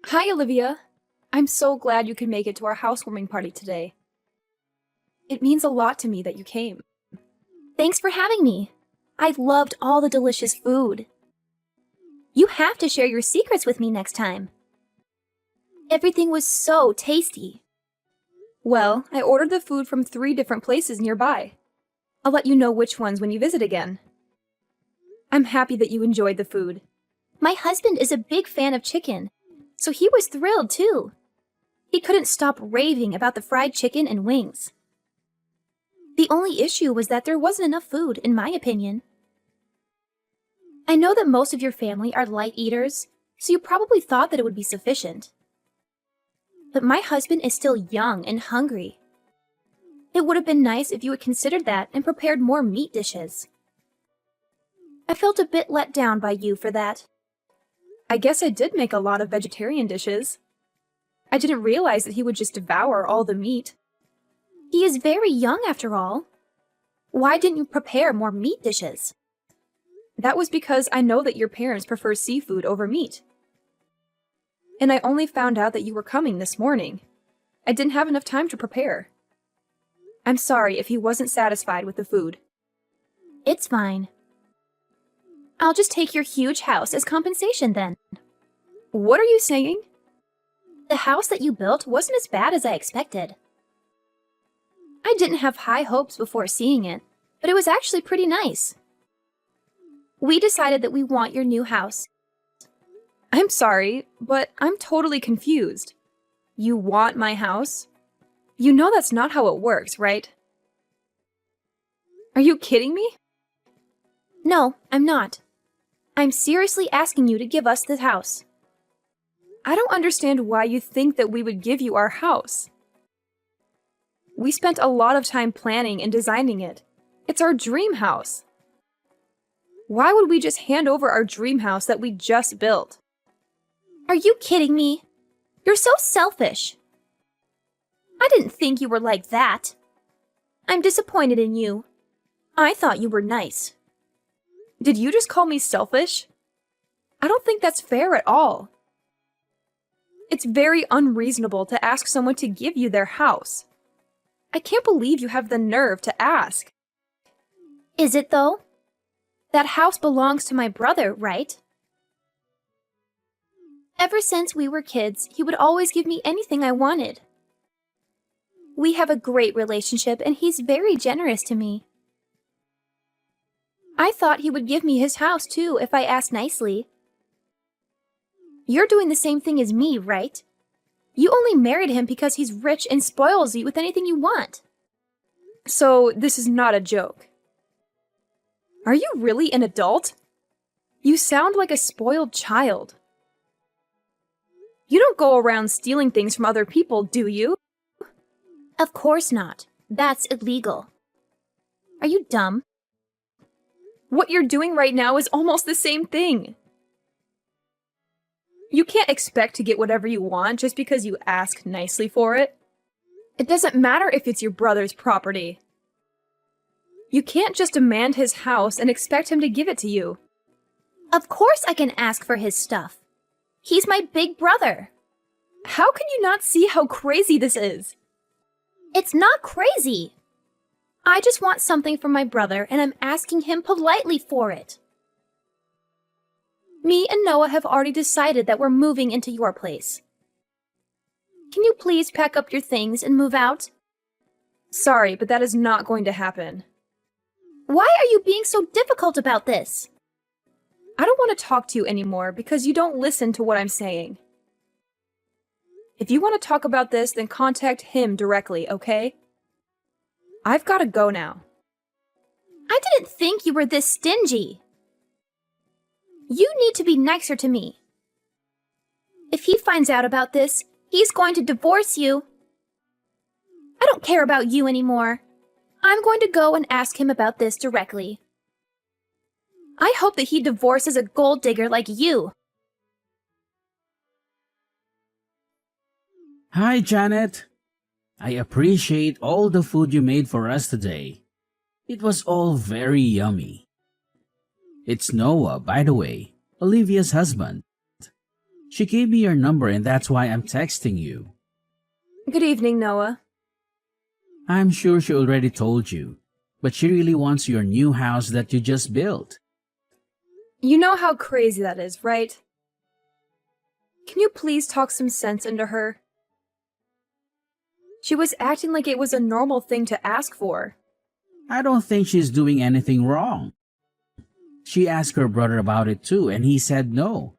Hi, Olivia. I'm so glad you could make it to our housewarming party today. It means a lot to me that you came. Thanks for having me. I've loved all the delicious food. You have to share your secrets with me next time. Everything was so tasty. Well, I ordered the food from 3 different places nearby. I'll let you know which ones when you visit again. I'm happy that you enjoyed the food. My husband is a big fan of chicken, so he was thrilled too. He couldn't stop raving about the fried chicken and wings. The only issue was that there wasn't enough food, in my opinion. I know that most of your family are light eaters, so you probably thought that it would be sufficient. But my husband is still young and hungry. It would have been nice if you had considered that and prepared more meat dishes. I felt a bit let down by you for that. I guess I did make a lot of vegetarian dishes. I didn't realize that he would just devour all the meat. He is very young after all. Why didn't you prepare more meat dishes? That was because I know that your parents prefer seafood over meat. And I only found out that you were coming this morning. I didn't have enough time to prepare. I'm sorry if he wasn't satisfied with the food. It's fine. I'll just take your huge house as compensation then. What are you saying? The house that you built wasn't as bad as I expected. I didn't have high hopes before seeing it, but it was actually pretty nice. We decided that we want your new house. I'm sorry, but I'm totally confused. You want my house? You know that's not how it works, right? Are you kidding me? No, I'm not. I'm seriously asking you to give us this house. I don't understand why you think that we would give you our house. We spent a lot of time planning and designing it. It's our dream house. Why would we just hand over our dream house that we just built? Are you kidding me? You're so selfish. I didn't think you were like that. I'm disappointed in you. I thought you were nice. Did you just call me selfish? I don't think that's fair at all. It's very unreasonable to ask someone to give you their house. I can't believe you have the nerve to ask. Is it though? That house belongs to my brother, right? Ever since we were kids, he would always give me anything I wanted. We have a great relationship and he's very generous to me. I thought he would give me his house too if I asked nicely. You're doing the same thing as me, right? You only married him because he's rich and spoils you with anything you want. So this is not a joke. Are you really an adult? You sound like a spoiled child. You don't go around stealing things from other people, do you? Of course not. That's illegal. Are you dumb? What you're doing right now is almost the same thing. You can't expect to get whatever you want just because you ask nicely for it. It doesn't matter if it's your brother's property. You can't just demand his house and expect him to give it to you. Of course I can ask for his stuff. He's my big brother. How can you not see how crazy this is? It's not crazy. I just want something from my brother and I'm asking him politely for it. Me and Noah have already decided that we're moving into your place. Can you please pack up your things and move out? Sorry, but that is not going to happen. Why are you being so difficult about this? I don't want to talk to you anymore because you don't listen to what I'm saying. If you want to talk about this, then contact him directly, okay? I've got to go now. I didn't think you were this stingy. You need to be nicer to me. If he finds out about this, he's going to divorce you. I don't care about you anymore. I'm going to go and ask him about this directly. I hope that he divorces a gold digger like you. Hi, Janet. I appreciate all the food you made for us today. It was all very yummy. It's Noah, by the way, Olivia's husband. She gave me your number and that's why I'm texting you. Good evening, Noah. I'm sure she already told you, but she really wants your new house that you just built. You know how crazy that is, right? Can you please talk some sense into her? She was acting like it was a normal thing to ask for. I don't think she's doing anything wrong. She asked her brother about it too, and he said no.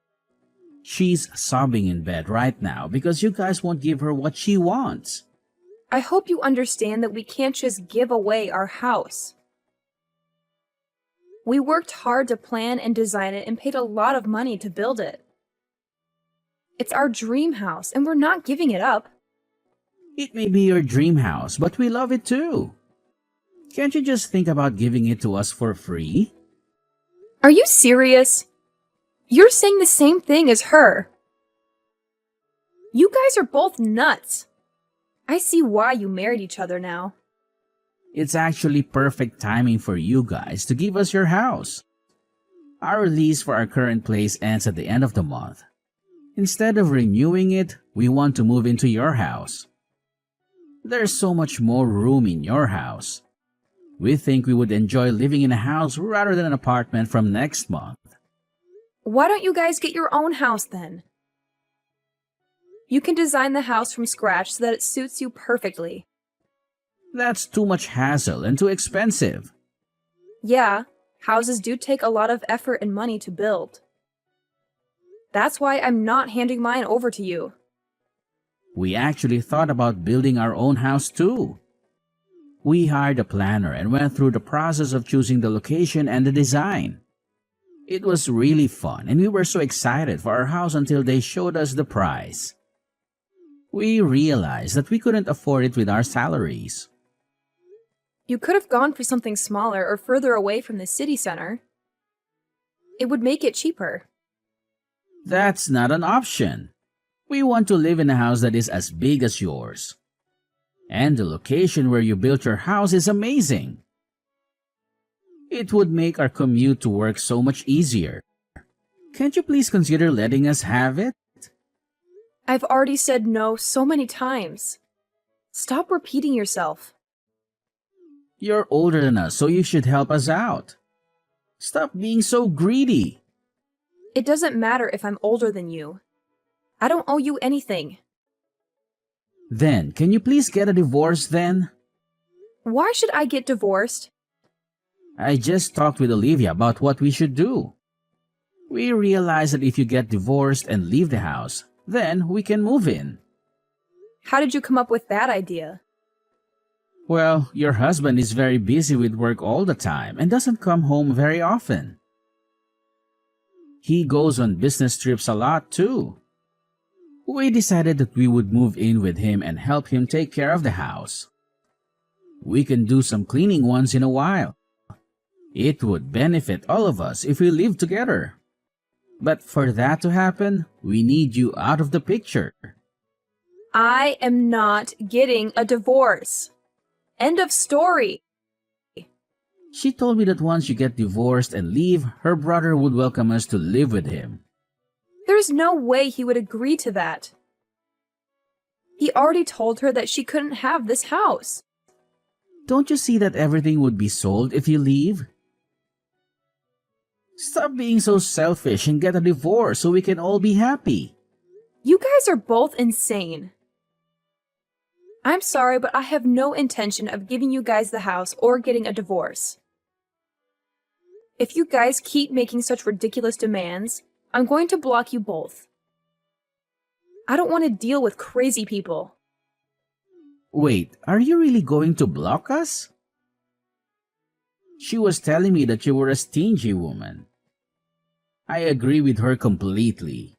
She's sobbing in bed right now because you guys won't give her what she wants. I hope you understand that we can't just give away our house. We worked hard to plan and design it and paid a lot of money to build it. It's our dream house, and we're not giving it up. It may be your dream house, but we love it too. Can't you just think about giving it to us for free? Are you serious? You're saying the same thing as her. You guys are both nuts. I see why you married each other now. It's actually perfect timing for you guys to give us your house. Our lease for our current place ends at the end of the month. Instead of renewing it, we want to move into your house. There's so much more room in your house. We think we would enjoy living in a house rather than an apartment from next month. Why don't you guys get your own house then? You can design the house from scratch so that it suits you perfectly. That's too much hassle and too expensive. Yeah, houses do take a lot of effort and money to build. That's why I'm not handing mine over to you. We actually thought about building our own house too. We hired a planner and went through the process of choosing the location and the design. It was really fun and we were so excited for our house until they showed us the price. We realized that we couldn't afford it with our salaries. You could have gone for something smaller or further away from the city center. It would make it cheaper. That's not an option. We want to live in a house that is as big as yours. And the location where you built your house is amazing. It would make our commute to work so much easier. Can't you please consider letting us have it? I've already said no so many times. Stop repeating yourself. You're older than us, so you should help us out. Stop being so greedy. It doesn't matter if I'm older than you. I don't owe you anything. Then, can you please get a divorce then? Why should I get divorced? I just talked with Olivia about what we should do. We realized that if you get divorced and leave the house, then we can move in. How did you come up with that idea? Well, your husband is very busy with work all the time and doesn't come home very often. He goes on business trips a lot too. We decided that we would move in with him and help him take care of the house. We can do some cleaning once in a while. It would benefit all of us if we live together. But for that to happen, we need you out of the picture. I am not getting a divorce. End of story. She told me that once you get divorced and leave, her brother would welcome us to live with him. There's no way he would agree to that. He already told her that she couldn't have this house. Don't you see that everything would be sold if you leave? Stop being so selfish and get a divorce so we can all be happy. You guys are both insane. I'm sorry, but I have no intention of giving you guys the house or getting a divorce. If you guys keep making such ridiculous demands, I'm going to block you both. I don't want to deal with crazy people. Wait, are you really going to block us? She was telling me that you were a stingy woman. I agree with her completely.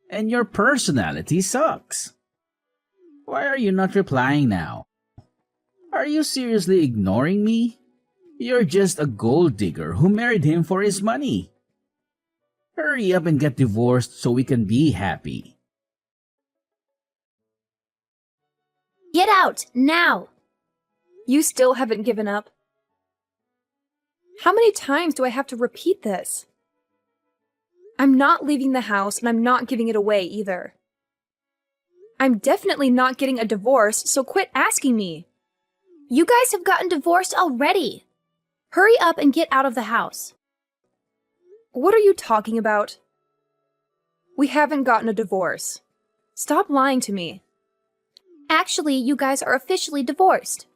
And your personality sucks. Why are you not replying now? Are you seriously ignoring me? You're just a gold digger who married him for his money. Hurry up and get divorced so we can be happy. Get out, now! You still haven't given up. How many times do I have to repeat this? I'm not leaving the house and I'm not giving it away either. I'm definitely not getting a divorce, so quit asking me. You guys have gotten divorced already. Hurry up and get out of the house. What are you talking about? We haven't gotten a divorce. Stop lying to me. Actually, you guys are officially divorced.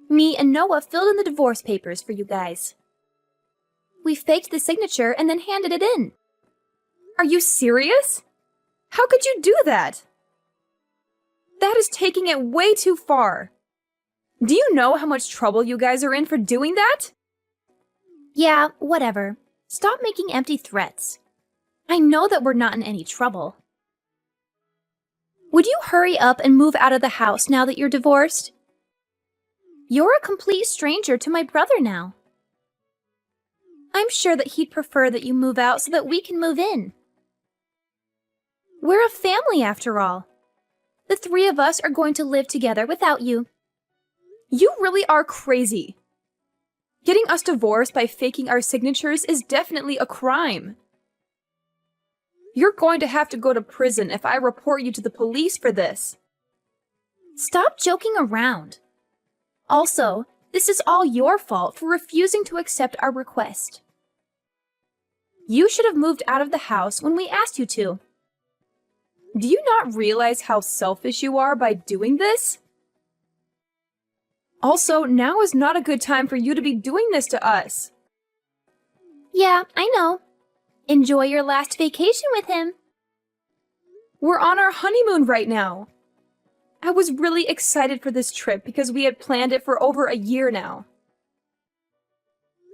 Me and Noah filled in the divorce papers for you guys. We faked the signature and then handed it in. Are you serious? How could you do that? That is taking it way too far. Do you know how much trouble you guys are in for doing that? Yeah, whatever. Stop making empty threats. I know that we're not in any trouble. Would you hurry up and move out of the house now that you're divorced? You're a complete stranger to my brother now. I'm sure that he'd prefer that you move out so that we can move in. We're a family after all. The three of us are going to live together without you. You really are crazy. Getting us divorced by faking our signatures is definitely a crime. You're going to have to go to prison if I report you to the police for this. Stop joking around. Also, this is all your fault for refusing to accept our request. You should have moved out of the house when we asked you to. Do you not realize how selfish you are by doing this? Also, now is not a good time for you to be doing this to us. Yeah, I know. Enjoy your last vacation with him. We're on our honeymoon right now. I was really excited for this trip because we had planned it for over a year now.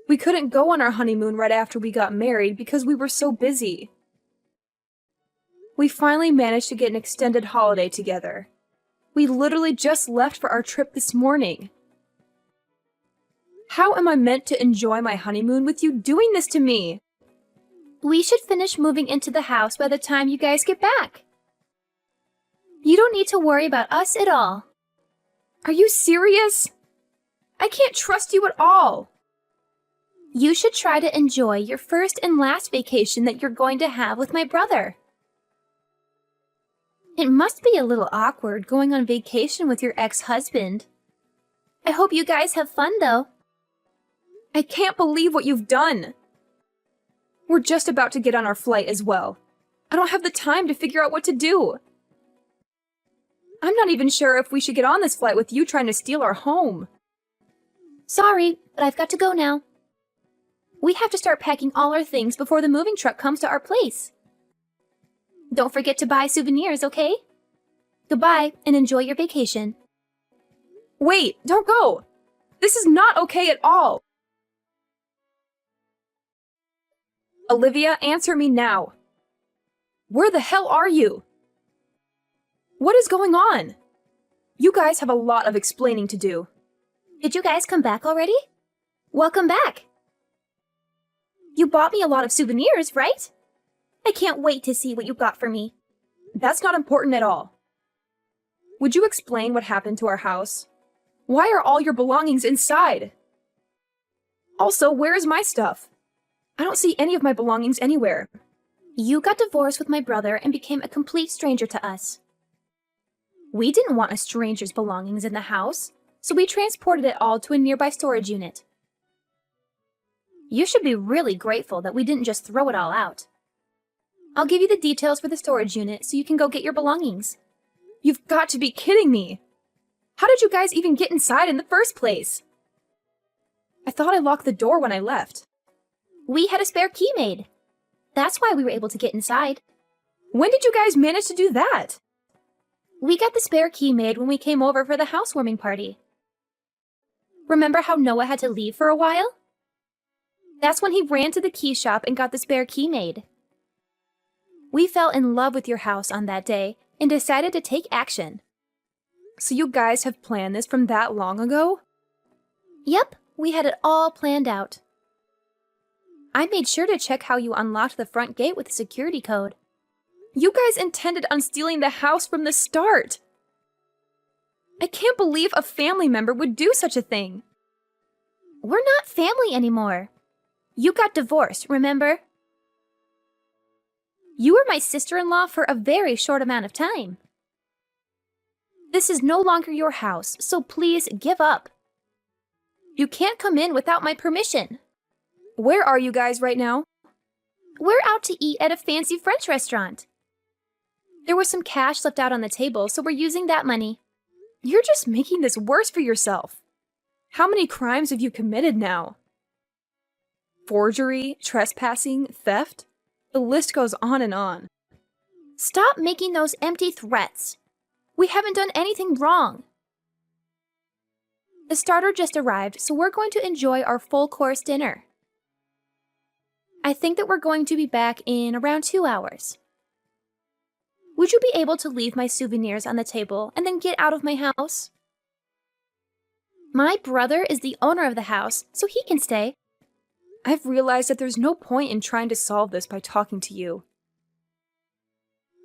We couldn't go on our honeymoon right after we got married because we were so busy. We finally managed to get an extended holiday together. We literally just left for our trip this morning. How am I meant to enjoy my honeymoon with you doing this to me? We should finish moving into the house by the time you guys get back. You don't need to worry about us at all. Are you serious? I can't trust you at all. You should try to enjoy your first and last vacation that you're going to have with my brother. It must be a little awkward going on vacation with your ex-husband. I hope you guys have fun, though. I can't believe what you've done. We're just about to get on our flight as well. I don't have the time to figure out what to do. I'm not even sure if we should get on this flight with you trying to steal our home. Sorry, but I've got to go now. We have to start packing all our things before the moving truck comes to our place. Don't forget to buy souvenirs, okay? Goodbye, and enjoy your vacation. Wait, don't go! This is not okay at all! Olivia, answer me now. Where the hell are you? What is going on? You guys have a lot of explaining to do. Did you guys come back already? Welcome back. You bought me a lot of souvenirs, right? I can't wait to see what you got for me. That's not important at all. Would you explain what happened to our house? Why are all your belongings inside? Also, where is my stuff? I don't see any of my belongings anywhere. You got divorced with my brother and became a complete stranger to us. We didn't want a stranger's belongings in the house, so we transported it all to a nearby storage unit. You should be really grateful that we didn't just throw it all out. I'll give you the details for the storage unit so you can go get your belongings. You've got to be kidding me! How did you guys even get inside in the first place? I thought I locked the door when I left. We had a spare key made. That's why we were able to get inside. When did you guys manage to do that? We got the spare key made when we came over for the housewarming party. Remember how Noah had to leave for a while? That's when he ran to the key shop and got the spare key made. We fell in love with your house on that day and decided to take action. So you guys have planned this from that long ago? Yep, we had it all planned out. I made sure to check how you unlocked the front gate with the security code. You guys intended on stealing the house from the start. I can't believe a family member would do such a thing. We're not family anymore. You got divorced, remember? You were my sister-in-law for a very short amount of time. This is no longer your house, so please give up. You can't come in without my permission. Where are you guys right now? We're out to eat at a fancy French restaurant. There was some cash left out on the table, so we're using that money. You're just making this worse for yourself. How many crimes have you committed now? Forgery, trespassing, theft? The list goes on and on. Stop making those empty threats. We haven't done anything wrong. The starter just arrived, so we're going to enjoy our full-course dinner. I think that we're going to be back in around 2 hours. Would you be able to leave my souvenirs on the table and then get out of my house? My brother is the owner of the house, so he can stay. I've realized that there's no point in trying to solve this by talking to you.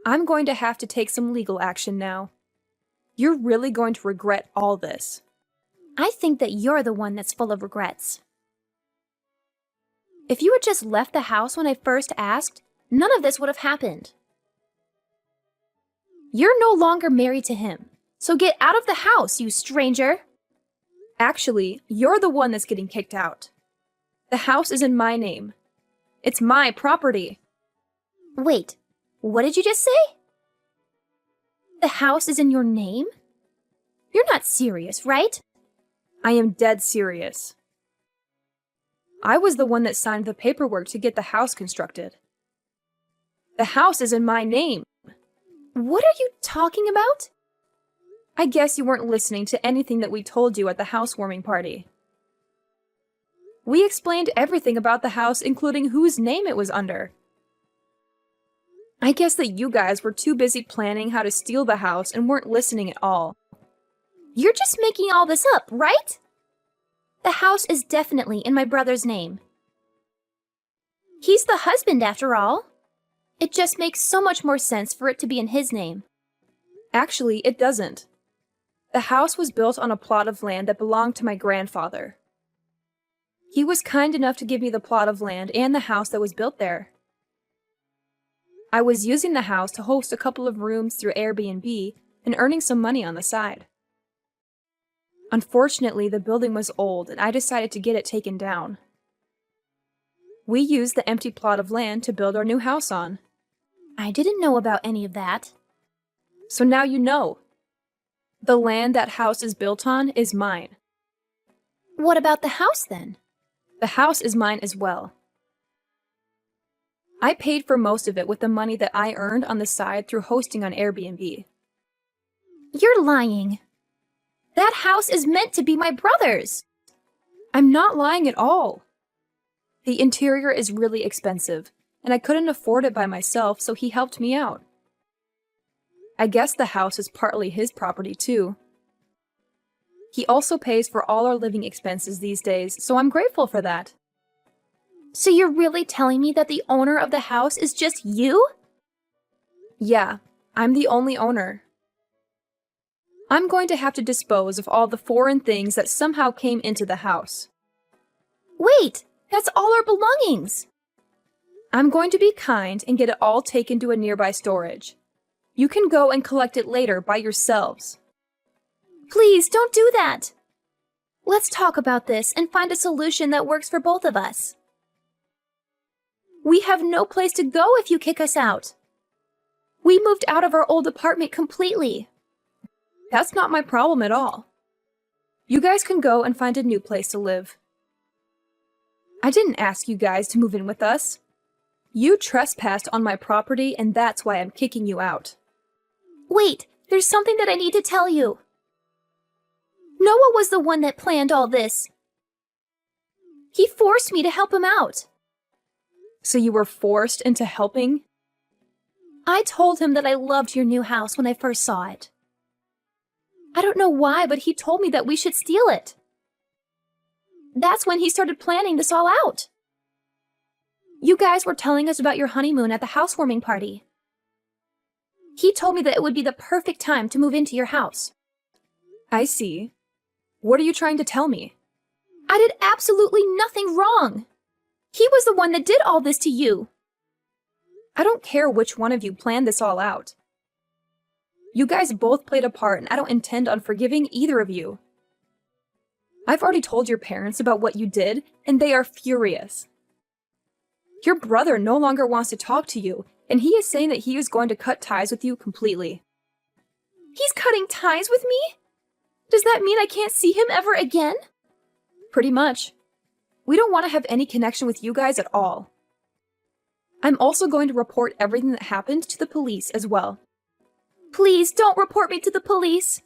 I'm going to have to take some legal action now. You're really going to regret all this. I think that you're the one that's full of regrets. If you had just left the house when I first asked, none of this would have happened. You're no longer married to him, so get out of the house, you stranger. Actually, you're the one that's getting kicked out. The house is in my name. It's my property. Wait, what did you just say? The house is in your name? You're not serious, right? I am dead serious. I was the one that signed the paperwork to get the house constructed. The house is in my name. What are you talking about? I guess you weren't listening to anything that we told you at the housewarming party. We explained everything about the house, including whose name it was under. I guess that you guys were too busy planning how to steal the house and weren't listening at all. You're just making all this up, right? The house is definitely in my brother's name. He's the husband, after all. It just makes so much more sense for it to be in his name. Actually, it doesn't. The house was built on a plot of land that belonged to my grandfather. He was kind enough to give me the plot of land and the house that was built there. I was using the house to host a couple of rooms through Airbnb and earning some money on the side. Unfortunately, the building was old and I decided to get it taken down. We used the empty plot of land to build our new house on. I didn't know about any of that. So now you know. The land that house is built on is mine. What about the house then? The house is mine as well. I paid for most of it with the money that I earned on the side through hosting on Airbnb. You're lying. That house is meant to be my brother's. I'm not lying at all. The interior is really expensive, and I couldn't afford it by myself, so he helped me out. I guess the house is partly his property too. He also pays for all our living expenses these days, so I'm grateful for that. So you're really telling me that the owner of the house is just you? Yeah, I'm the only owner. I'm going to have to dispose of all the foreign things that somehow came into the house. Wait, that's all our belongings. I'm going to be kind and get it all taken to a nearby storage. You can go and collect it later by yourselves. Please don't do that. Let's talk about this and find a solution that works for both of us. We have no place to go if you kick us out. We moved out of our old apartment completely. That's not my problem at all. You guys can go and find a new place to live. I didn't ask you guys to move in with us. You trespassed on my property, and that's why I'm kicking you out. Wait, there's something that I need to tell you. Noah was the one that planned all this. He forced me to help him out. So you were forced into helping? I told him that I loved your new house when I first saw it. I don't know why, but he told me that we should steal it. That's when he started planning this all out. You guys were telling us about your honeymoon at the housewarming party. He told me that it would be the perfect time to move into your house. I see. What are you trying to tell me? I did absolutely nothing wrong. He was the one that did all this to you. I don't care which one of you planned this all out. You guys both played a part, and I don't intend on forgiving either of you. I've already told your parents about what you did, and they are furious. Your brother no longer wants to talk to you, and he is saying that he is going to cut ties with you completely. He's cutting ties with me? Does that mean I can't see him ever again? Pretty much. We don't want to have any connection with you guys at all. I'm also going to report everything that happened to the police as well. Please don't report me to the police.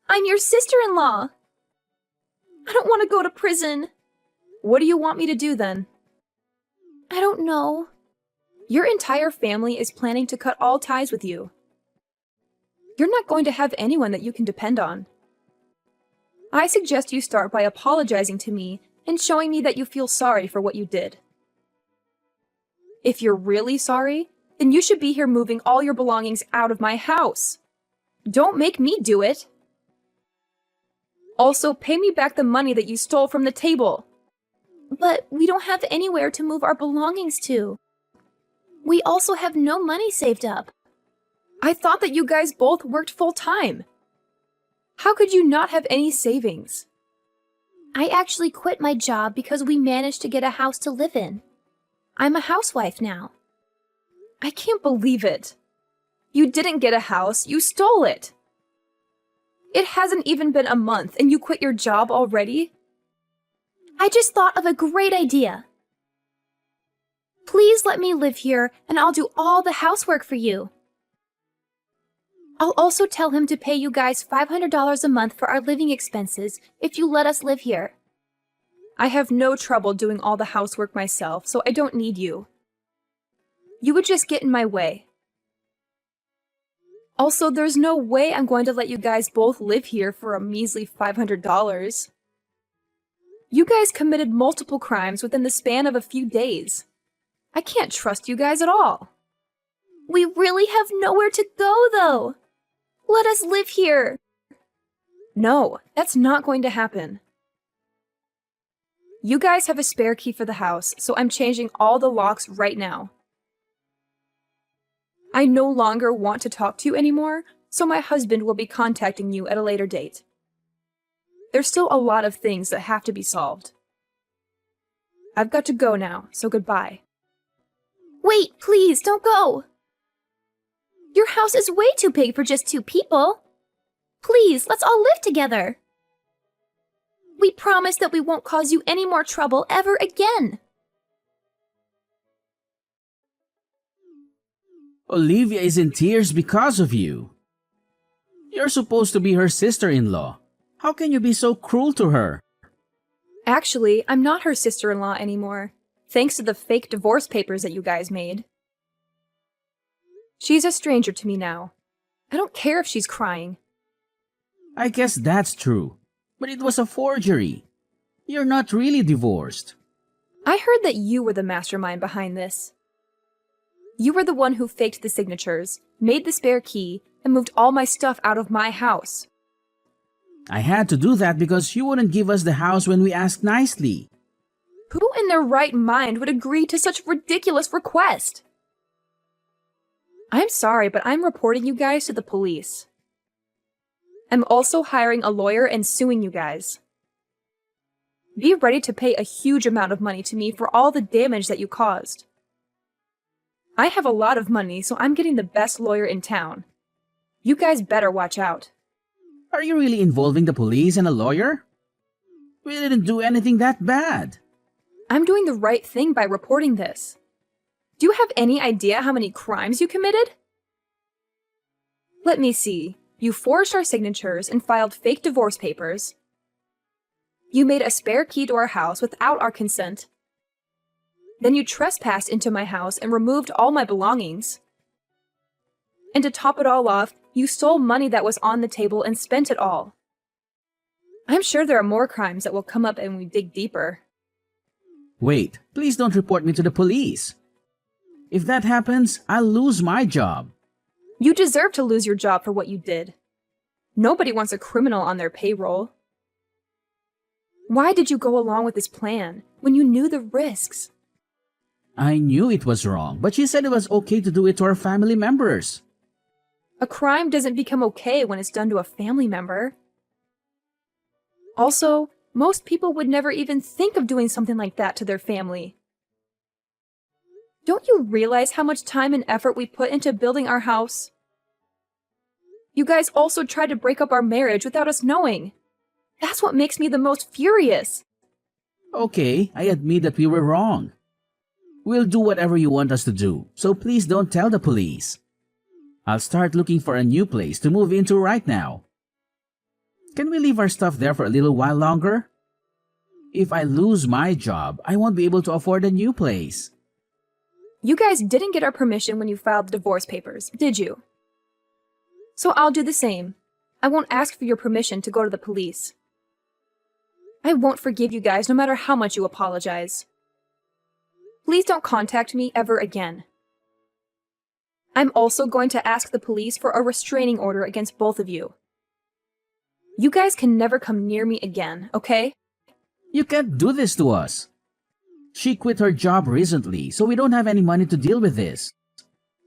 I'm your sister-in-law. I don't want to go to prison. What do you want me to do then? I don't know. Your entire family is planning to cut all ties with you. You're not going to have anyone that you can depend on. I suggest you start by apologizing to me and showing me that you feel sorry for what you did. If you're really sorry, then you should be here moving all your belongings out of my house. Don't make me do it. Also, pay me back the money that you stole from the table. But we don't have anywhere to move our belongings to. We also have no money saved up. I thought that you guys both worked full-time. How could you not have any savings? I actually quit my job because we managed to get a house to live in. I'm a housewife now. I can't believe it. You didn't get a house, you stole it. It hasn't even been a month and you quit your job already? I just thought of a great idea. Please let me live here and I'll do all the housework for you. I'll also tell him to pay you guys $500 a month for our living expenses if you let us live here. I have no trouble doing all the housework myself, so I don't need you. You would just get in my way. Also, there's no way I'm going to let you guys both live here for a measly $500. You guys committed multiple crimes within the span of a few days. I can't trust you guys at all. We really have nowhere to go, though. Let us live here. No, that's not going to happen. You guys have a spare key for the house, so I'm changing all the locks right now. I no longer want to talk to you anymore, so my husband will be contacting you at a later date. There's still a lot of things that have to be solved. I've got to go now, so goodbye. Wait, please, don't go. Your house is way too big for just 2 people. Please, let's all live together. We promise that we won't cause you any more trouble ever again. Olivia is in tears because of you. You're supposed to be her sister-in-law. How can you be so cruel to her? Actually, I'm not her sister-in-law anymore, thanks to the fake divorce papers that you guys made. She's a stranger to me now. I don't care if she's crying. I guess that's true, but it was a forgery. You're not really divorced. I heard that you were the mastermind behind this. You were the one who faked the signatures, made the spare key, and moved all my stuff out of my house. I had to do that because you wouldn't give us the house when we asked nicely. Who in their right mind would agree to such a ridiculous request? I'm sorry, but I'm reporting you guys to the police. I'm also hiring a lawyer and suing you guys. Be ready to pay a huge amount of money to me for all the damage that you caused. I have a lot of money, so I'm getting the best lawyer in town. You guys better watch out. Are you really involving the police and a lawyer? We didn't do anything that bad. I'm doing the right thing by reporting this. Do you have any idea how many crimes you committed? Let me see. You forged our signatures and filed fake divorce papers. You made a spare key to our house without our consent. Then you trespassed into my house and removed all my belongings. And to top it all off, you stole money that was on the table and spent it all. I'm sure there are more crimes that will come up when we dig deeper. Wait, please don't report me to the police. If that happens, I'll lose my job. You deserve to lose your job for what you did. Nobody wants a criminal on their payroll. Why did you go along with this plan when you knew the risks? I knew it was wrong, but she said it was okay to do it to our family members. A crime doesn't become okay when it's done to a family member. Also, most people would never even think of doing something like that to their family. Don't you realize how much time and effort we put into building our house? You guys also tried to break up our marriage without us knowing. That's what makes me the most furious. Okay, I admit that we were wrong. We'll do whatever you want us to do, so please don't tell the police. I'll start looking for a new place to move into right now. Can we leave our stuff there for a little while longer? If I lose my job, I won't be able to afford a new place. You guys didn't get our permission when you filed the divorce papers, did you? So I'll do the same. I won't ask for your permission to go to the police. I won't forgive you guys no matter how much you apologize. Please don't contact me ever again. I'm also going to ask the police for a restraining order against both of you. You guys can never come near me again, okay? You can't do this to us. She quit her job recently, so we don't have any money to deal with this.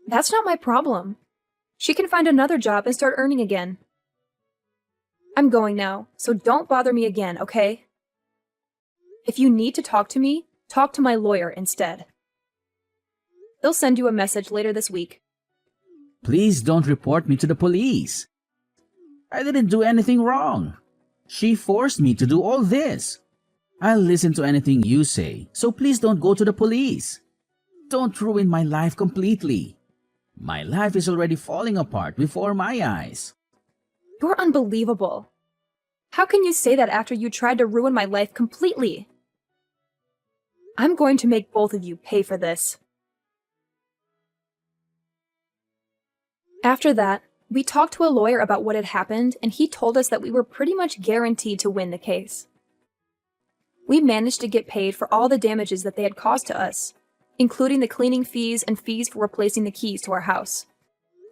That's not my problem. She can find another job and start earning again. I'm going now, so don't bother me again, okay? If you need to talk to me, talk to my lawyer instead. They'll send you a message later this week. Please don't report me to the police. I didn't do anything wrong. She forced me to do all this. I'll listen to anything you say, so please don't go to the police. Don't ruin my life completely. My life is already falling apart before my eyes. You're unbelievable. How can you say that after you tried to ruin my life completely? I'm going to make both of you pay for this. After that, we talked to a lawyer about what had happened, and he told us that we were pretty much guaranteed to win the case. We managed to get paid for all the damages that they had caused to us, including the cleaning fees and fees for replacing the keys to our house.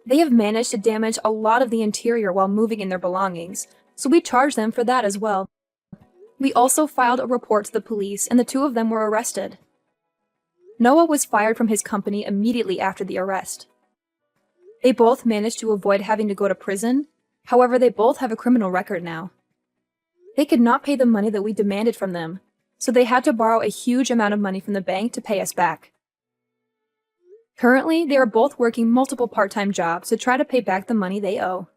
They have managed to damage a lot of the interior while moving in their belongings, so we charged them for that as well. We also filed a report to the police, and the two of them were arrested. Noah was fired from his company immediately after the arrest. They both managed to avoid having to go to prison, however, they both have a criminal record now. They could not pay the money that we demanded from them, so they had to borrow a huge amount of money from the bank to pay us back. Currently, they are both working multiple part-time jobs to try to pay back the money they owe.